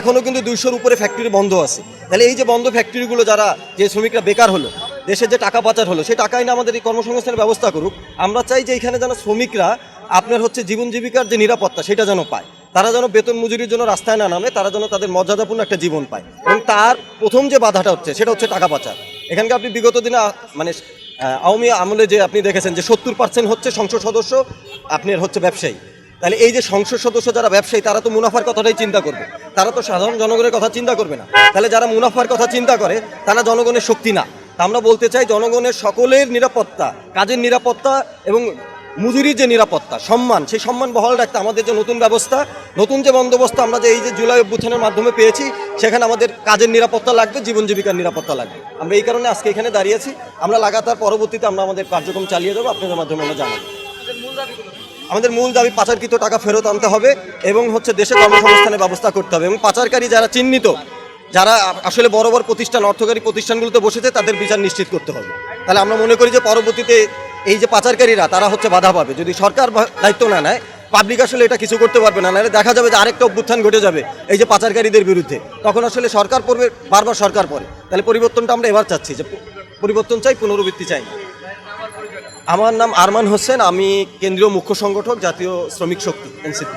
এখনও কিন্তু 200-র উপরে ফ্যাক্টরি বন্ধ আছে। তাহলে এই যে বন্ধ ফ্যাক্টরিগুলো যারা যে শ্রমিকরা বেকার হলো, দেশের যে টাকা পাচার হলো, সেই টাকাই না আমাদের এই কর্মসংস্থানের ব্যবস্থা করুক। আমরা চাই যে এখানে যেন শ্রমিকরা আপনার হচ্ছে জীবন জীবিকার যে নিরাপত্তা সেটা যেন পায়, তারা যেন বেতন মজুরির জন্য রাস্তায় না নামে, তারা যেন তাদের মর্যাদাপূর্ণ একটা জীবন পায়। এবং তার প্রথম যে বাধাটা হচ্ছে সেটা হচ্ছে টাকা পাচার। এখানকে আপনি বিগত দিনে মানে আওয়ামী আমলে যে আপনি দেখেছেন যে 70% হচ্ছে সংসদ সদস্য আপনার হচ্ছে ব্যবসায়ী। তাহলে এই যে সংসদ সদস্য যারা ব্যবসায়ী, তারা তো মুনাফার কথাটাই চিন্তা করবে, তারা তো সাধারণ জনগণের কথা চিন্তা করবে না। তাহলে যারা মুনাফার কথা চিন্তা করে তারা জনগণের শক্তি না। তা আমরা বলতে চাই জনগণের সকলের নিরাপত্তা, কাজের নিরাপত্তা এবং মজুরির যে নিরাপত্তা, সম্মান, সেই সম্মান বহাল রাখতে আমাদের যে নতুন ব্যবস্থা, নতুন যে বন্দোবস্ত আমরা যে এই যে জুলাই অভ্যুত্থানের মাধ্যমে পেয়েছি, সেখানে আমাদের কাজের নিরাপত্তা লাগবে, জীবন জীবিকার নিরাপত্তা লাগবে। আমরা এই কারণে আজকে এখানে দাঁড়িয়েছি। আমরা লাগাতার পরবর্তীতে আমরা আমাদের কার্যক্রম চালিয়ে যাবো, আপনাদের মাধ্যমে আমরা জানাবো। আমাদের মূল দাবি পাচারকৃত টাকা ফেরত আনতে হবে এবং হচ্ছে দেশে কর্মসংস্থানের ব্যবস্থা করতে হবে, এবং পাচারকারী যারা চিহ্নিত, যারা আসলে বড় বড় প্রতিষ্ঠান, অর্থকারী প্রতিষ্ঠানগুলোতে বসেছে, তাদের বিচার নিশ্চিত করতে হবে। তাহলে আমরা মনে করি যে পরবর্তীতে এই যে পাচারকারীরা তারা হচ্ছে বাধা পাবে। যদি সরকার দায়িত্ব না নেয়, পাবলিক আসলে এটা কিছু করতে পারবে না। নাহলে দেখা যাবে যে আরেকটা অভ্যুত্থান ঘটে যাবে এই যে পাচারকারীদের বিরুদ্ধে, তখন আসলে সরকার পড়বে, বারবার সরকার পড়ে। তাহলে পরিবর্তনটা আমরা এবার চাচ্ছি, যে পরিবর্তন চাই, পুনরাবৃত্তি চাই। আমার নাম আরমান হোসেন, আমি কেন্দ্রীয় মুখ্য সংগঠক জাতীয় শ্রমিক শক্তি, এনসিপি।